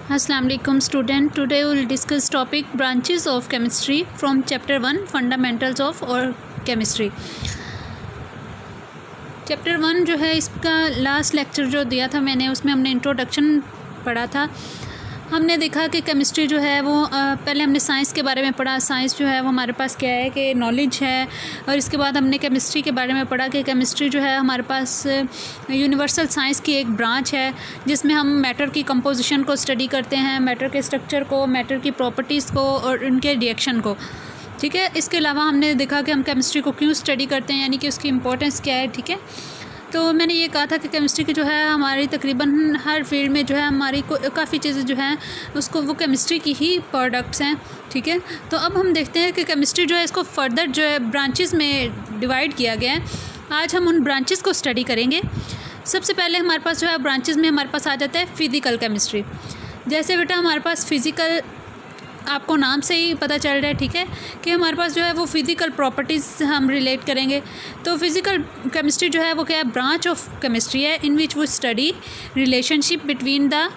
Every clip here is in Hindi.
Assalamu alaikum student. Today we will discuss topic branches of chemistry from chapter 1 fundamentals of chemistry. Chapter 1 जो है इसका लास्ट लेक्चर जो दिया था मैंने, उसमें हमने इंट्रोडक्शन पढ़ा था। हमने देखा कि केमिस्ट्री जो है वो पहले हमने साइंस के बारे में पढ़ा। साइंस जो है वो हमारे पास क्या है कि नॉलेज है, और इसके बाद हमने केमिस्ट्री के बारे में पढ़ा कि केमिस्ट्री जो है हमारे पास यूनिवर्सल साइंस की एक ब्रांच है जिसमें हम मैटर की कंपोजिशन को स्टडी करते हैं, मैटर के स्ट्रक्चर को, मैटर की प्रॉपर्टीज़ को और उनके रिएक्शन को। ठीक है, इसके अलावा हमने देखा कि हम केमिस्ट्री को क्यों स्टडी करते हैं, यानी कि उसकी इम्पोर्टेंस क्या है। ठीक है, तो मैंने ये कहा था कि केमिस्ट्री की जो है हमारी तकरीबन हर फील्ड में जो है हमारी काफ़ी चीज़ें जो हैं उसको वो केमिस्ट्री की ही प्रोडक्ट्स हैं। ठीक है, तो अब हम देखते हैं कि केमिस्ट्री जो है इसको फर्दर जो है ब्रांचेस में डिवाइड किया गया है। आज हम उन ब्रांचेस को स्टडी करेंगे। सबसे पहले हमारे पास जो है ब्रांचेस में हमारे पास आ जाता है फ़िज़िकल केमिस्ट्री। जैसे बेटा हमारे पास फ़िज़िकल, आपको नाम से ही पता चल रहा है, ठीक है, कि हमारे पास जो है वो फ़िज़िकल प्रॉपर्टीज़ हम रिलेट करेंगे। तो फ़िज़िकल केमिस्ट्री जो है वो क्या है, ब्रांच ऑफ केमिस्ट्री है इन विच वो study relationship between the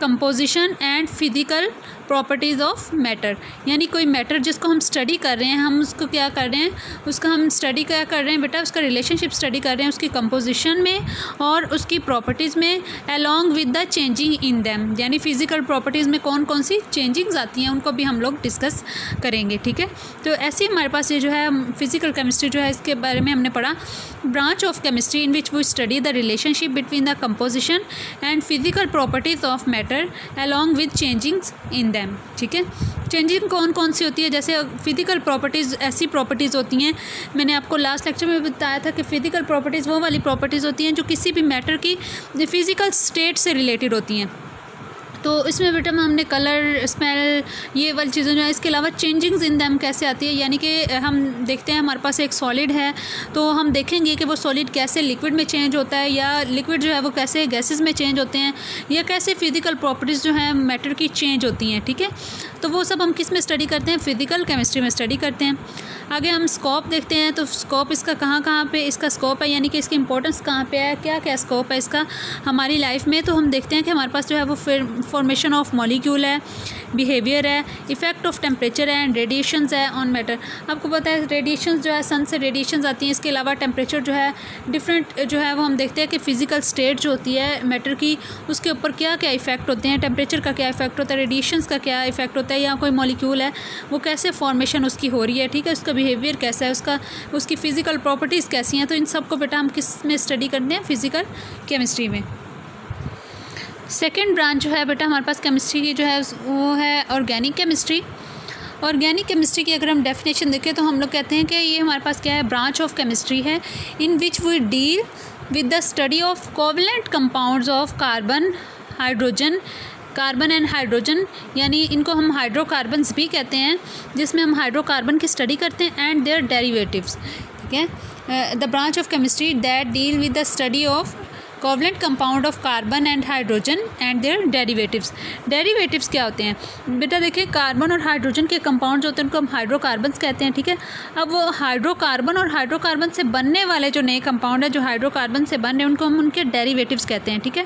composition and physical properties of matter. यानी कोई मैटर जिसको हम स्टडी कर रहे हैं, हम उसको क्या कर रहे हैं, उसका हम स्टडी क्या कर रहे हैं बेटा, उसका रिलेशनशिप स्टडी कर रहे हैं उसकी कंपोजिशन में और उसकी प्रॉपर्टीज़ में, along with the changing in them. यानी फ़िज़िकल प्रॉपर्टीज़ में कौन कौन सी चेंजिंग्स आती हैं उनको भी हम लोग डिस्कस करेंगे। ठीक है, तो ऐसे ही हमारे पास ये जो है फ़िज़िकल केमिस्ट्री जो है इसके बारे में हमने पढ़ा, branch of chemistry in which we study the relationship between the composition and physical properties of matter along with changings in them. ठीक है, चेंजिंग कौन कौन सी होती है, जैसे फिज़िकल प्रॉपर्टीज़ ऐसी प्रॉपर्टीज़ होती हैं, मैंने आपको लास्ट लेक्चर में बताया था कि फ़िज़िकल प्रॉपर्टीज़ वो वाली प्रॉपर्टीज़ होती हैं जो किसी भी मैटर की फ़िज़िकल स्टेट से रिलेटेड होती हैं। तो इसमें बेटा हमने कलर, स्मेल, ये वाली चीज़ें जो है, इसके अलावा चेंजिंग्स इन दैम कैसे आती है, यानी कि हम देखते हैं हमारे पास एक सॉलिड है तो हम देखेंगे कि वो सॉलिड कैसे लिक्विड में चेंज होता है, या लिक्विड जो है वो कैसे गैसेस में चेंज होते हैं, या कैसे फ़िज़िकल प्रॉपर्टीज़ जो हैं मैटर की चेंज होती हैं। ठीक है, तो वो सब हम किस में स्टडी करते हैं, फ़िज़िकल केमिस्ट्री में स्टडी करते हैं। आगे हम स्कोप देखते हैं, तो स्कोप इसका कहाँ पे इसका स्कोप है, यानी कि इसकी इंपॉर्टेंस कहाँ पे है, क्या क्या स्कोप है इसका हमारी लाइफ में। तो हम देखते हैं कि हमारे पास जो है वो फॉर्मेशन ऑफ मॉलिक्यूल है, बिहेवियर है, इफ़ेक्ट ऑफ टेम्परेचर है एंड रेडिएशंस है ऑन मैटर। आपको पता है रेडिएशंस जो है सन से रेडिएशंस आती हैं, इसके अलावा टेम्परेचर जो है डिफरेंट जो है वो हम देखते हैं कि फ़िज़िकल स्टेट जो होती है मैटर की, उसके ऊपर क्या क्या इफ़ेक्ट होते हैं, टेम्परेचर का क्या इफ़ेक्ट होता है, रेडिएशंस का क्या इफ़ेक्ट होता है, या कोई मॉलिक्यूल है वो कैसे फॉर्मेशन उसकी हो रही है। ठीक है, उसका बिहेवियर कैसा है, उसकी फ़िज़िकल प्रॉपर्टीज़ कैसी हैं। तो इन सब को बेटा हम किस में स्टडी करते हैं, फ़िज़िकल केमिस्ट्री में। सेकेंड ब्रांच जो है बेटा हमारे पास केमिस्ट्री की जो है वो है ऑर्गेनिक केमिस्ट्री। ऑर्गेनिक केमिस्ट्री की अगर हम डेफिनेशन देखें तो हम लोग कहते हैं कि ये हमारे पास क्या है, ब्रांच ऑफ केमिस्ट्री है in which we deal with the study of covalent compounds of carbon and hydrogen, यानी इनको हम हाइड्रोकार्बन्स भी कहते हैं, जिसमें हम हाइड्रोकार्बन की स्टडी करते हैं एंड देयर डेरिवेटिव्स। ठीक है, the branch of chemistry that deal with the study of covalent compound of carbon and hydrogen and their derivatives. Derivatives क्या होते हैं बेटा, देखिए कार्बन और हाइड्रोजन के कंपाउंड जो होते हैं उनको हम हाइड्रोकार्बन्स कहते हैं। ठीक है, अब वो हाइड्रोकार्बन और हाइड्रोकार्बन से बनने वाले जो नए कंपाउंड है जो हाइड्रोकार्बन से बन रहे हैं उनको हम उनके डेरिवेटिव्स कहते हैं। ठीक है,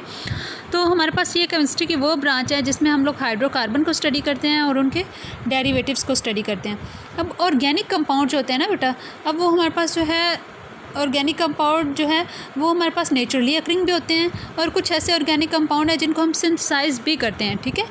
तो हमारे पास ये केमिस्ट्री की वो ब्रांच है जिसमें हम लोग हाइड्रोकार्बन को स्टडी करते हैं और उनके डेरिवेटिव्स को स्टडी करते हैं। अब ऑर्गेनिक कंपाउंड जो होते हैं ना बेटा, अब वो हमारे पास जो है ऑर्गेनिक कंपाउंड जो है वो हमारे पास नेचुरली अकरिंग भी होते हैं, और कुछ ऐसे ऑर्गेनिक कंपाउंड है जिनको हम सिंथेसाइज भी करते हैं। ठीक है,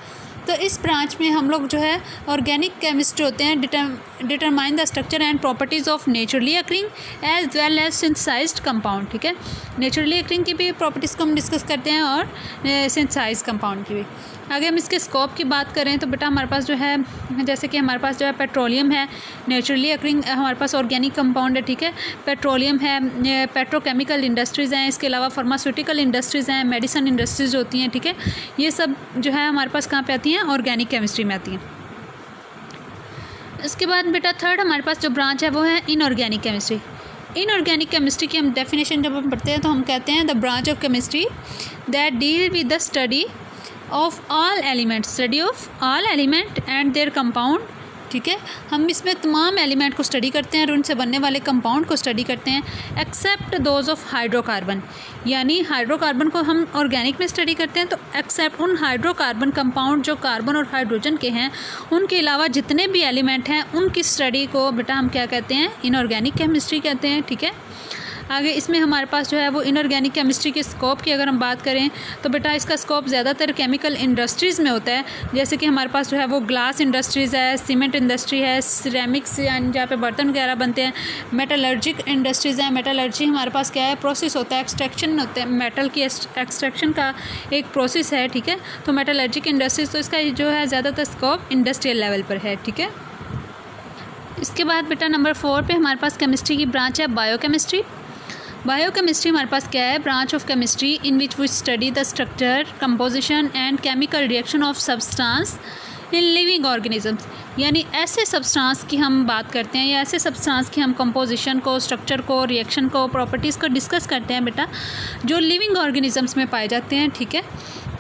तो इस ब्रांच में हम लोग जो है ऑर्गेनिक केमिस्ट होते हैं, determine the structure and properties of naturally occurring as well as synthesized compound. ठीक है, नेचुरली अकरिंग की भी प्रॉपर्टीज़ को हम डिस्कस करते हैं और सिंथेसाइज्ड कंपाउंड की भी। आगे हम इसके स्कोप की बात करें तो बेटा हमारे पास जो है, जैसे कि हमारे पास जो है पेट्रोलियम है, नेचुरली अकरिंग हमारे पास ऑर्गेनिक कंपाउंड है। ठीक है, पेट्रोलियम है, पेट्रोकेमिकल इंडस्ट्रीज़ हैं, इसके अलावा फार्मास्यूटिकल इंडस्ट्रीज़ हैं, मेडिसिन इंडस्ट्रीज़ होती हैं। ठीक है, ये सब जो है हमारे पास कहाँ पे आती हैं, ऑर्गेनिक केमिस्ट्री में आती हैं। इसके बाद बेटा थर्ड हमारे पास जो ब्रांच है वो है इनऑर्गेनिक केमिस्ट्री। इनऑर्गेनिक केमिस्ट्री की हम डेफिनेशन जब हम पढ़ते हैं तो हम कहते हैं the branch of chemistry that deal with the study of all elements and their compound ठीक है। हम इसमें तमाम एलिमेंट को स्टडी करते हैं और उनसे बनने वाले कंपाउंड को स्टडी करते हैं, एक्सेप्ट दोज ऑफ हाइड्रोकार्बन। यानी हाइड्रोकार्बन को हम ऑर्गेनिक में स्टडी करते हैं, तो एक्सेप्ट उन हाइड्रोकार्बन कंपाउंड जो कार्बन और हाइड्रोजन के हैं, उनके अलावा जितने भी एलिमेंट हैं उनकी स्टडी को बेटा हम क्या कहते हैं, इनऑर्गेनिक केमिस्ट्री कहते हैं। ठीक है। आगे इसमें हमारे पास जो है वो इनऑर्गेनिक केमिस्ट्री के स्कोप की अगर हम बात करें तो बेटा इसका स्कोप ज़्यादातर केमिकल इंडस्ट्रीज़ में होता है। जैसे कि हमारे पास जो है वो ग्लास इंडस्ट्रीज़ है, सीमेंट इंडस्ट्री है, सिरेमिक्स यानी जहाँ पे बर्तन वगैरह बनते हैं, मेटलर्जिक इंडस्ट्रीज़ हैं। मेटलर्जी हमारे पास क्या है, प्रोसेस होता है, एक्सट्रैक्शन होता है, मेटल की एक्सट्रैक्शन का एक प्रोसेस है। ठीक है। तो मेटलर्जिक इंडस्ट्रीज़, तो इसका जो है ज़्यादातर स्कोप इंडस्ट्रियल लेवल पर है। ठीक है। इसके बाद बेटा नंबर 4 पे हमारे पास केमिस्ट्री की ब्रांच है बायोकेमिस्ट्री। बायोकेमिस्ट्री हमारे पास क्या है, branch of chemistry in which we study the structure, composition and chemical reaction of substance in living organisms. यानी ऐसे सब्सटेंस की हम बात करते हैं या ऐसे सब्सटेंस की हम कंपोजिशन को, स्ट्रक्चर को, रिएक्शन को, प्रॉपर्टीज़ को डिस्कस करते हैं बेटा, जो लिविंग ऑर्गेनिजम्स में पाए जाते हैं। ठीक है।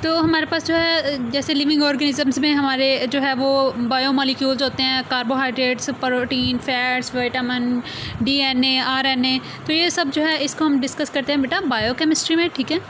तो हमारे पास जो है जैसे लिविंग ऑर्गेनिजम्स में हमारे जो है वो बायोमॉलिक्यूल्स होते हैं, carbohydrates, protein, fats, vitamin, DNA, RNA, तो ये सब जो है इसको हम डिस्कस करते हैं बेटा बायोकेमिस्ट्री में। ठीक है।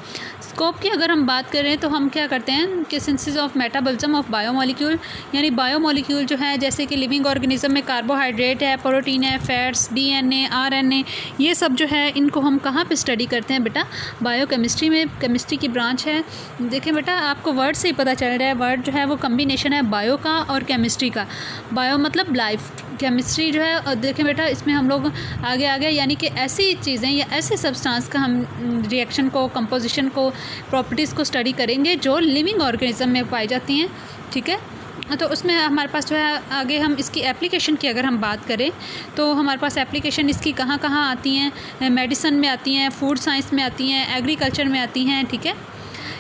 स्कोप की अगर हम बात करें तो हम क्या करते हैं कि synthesis of metabolism of biomolecule, यानी बायोमॉलिक्यूल जो है जैसे कि लिविंग ऑर्गेनिज्म में कार्बोहाइड्रेट है, प्रोटीन है, फैट्स, डीएनए, आरएनए, ये सब जो है इनको हम कहाँ पे स्टडी करते हैं बेटा, बायोकेमिस्ट्री में। केमिस्ट्री की ब्रांच है। देखिए बेटा आपको वर्ड से ही पता चल रहा है, वर्ड जो है वो कम्बिनेशन है बायो का और केमिस्ट्री का। बायो मतलब लाइफ, केमिस्ट्री जो है, और देखें बेटा इसमें हम लोग आगे यानी कि ऐसी चीज़ें या ऐसे सब्सटेंस का हम रिएक्शन को, कंपोजिशन को, प्रॉपर्टीज़ को स्टडी करेंगे जो लिविंग ऑर्गेनिज्म में पाई जाती हैं। ठीक है। तो उसमें हमारे पास जो है आगे हम इसकी एप्लीकेशन की अगर हम बात करें तो हमारे पास एप्लीकेशन इसकी कहाँ कहाँ आती हैं, मेडिसिन में आती हैं, फूड साइंस में आती हैं, एग्रीकल्चर में आती हैं। ठीक है।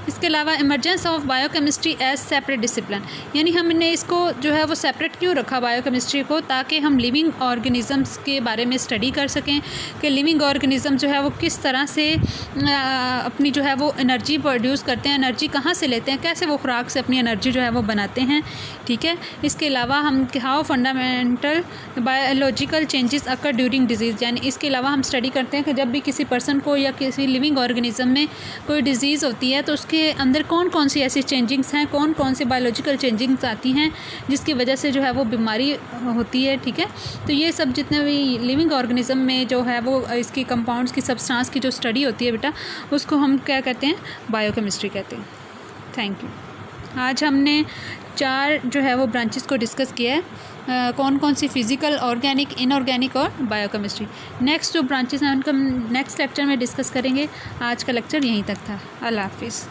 इसके अलावा emergence of biochemistry as separate discipline, यानी हमने इसको जो है वो सेपरेट क्यों रखा बायोकेमिस्ट्री को, ताकि हम लिविंग ऑर्गेनिजम्स के बारे में स्टडी कर सकें कि लिविंग ऑर्गेनिज्म जो है वो किस तरह से अपनी जो है वो एनर्जी प्रोड्यूस करते हैं, एनर्जी कहाँ से लेते हैं, कैसे वो खुराक से अपनी एनर्जी जो है वो बनाते हैं। ठीक है। इसके अलावा हम how fundamental biological changes occur during disease, यानी इसके अलावा हम स्टडी करते हैं कि जब भी किसी पर्सन को या किसी लिविंग ऑर्गेनिज्म में कोई डिजीज़ होती है तो के अंदर कौन कौन सी ऐसी चेंजिंग्स हैं, कौन कौन सी बायोलॉजिकल चेंजिंग्स आती हैं जिसकी वजह से जो है वो बीमारी होती है। ठीक है। तो ये सब जितने भी लिविंग ऑर्गेनिज्म में जो है वो इसकी कंपाउंड्स की, सब्सटेंस की जो स्टडी होती है बेटा, उसको हम क्या कहते हैं, बायोकेमिस्ट्री कहते हैं। Thank you. आज हमने 4 जो है वो ब्रांचेस को डिस्कस किया है, कौन कौन सी, फिज़िकल, ऑर्गेनिक, इनऑर्गेनिक और बायोकेमिस्ट्री। नेक्स्ट जो ब्रांचेस हैं उनका नेक्स्ट लेक्चर में डिस्कस करेंगे। आज का लेक्चर यहीं तक था। अल्लाह हाफिज़।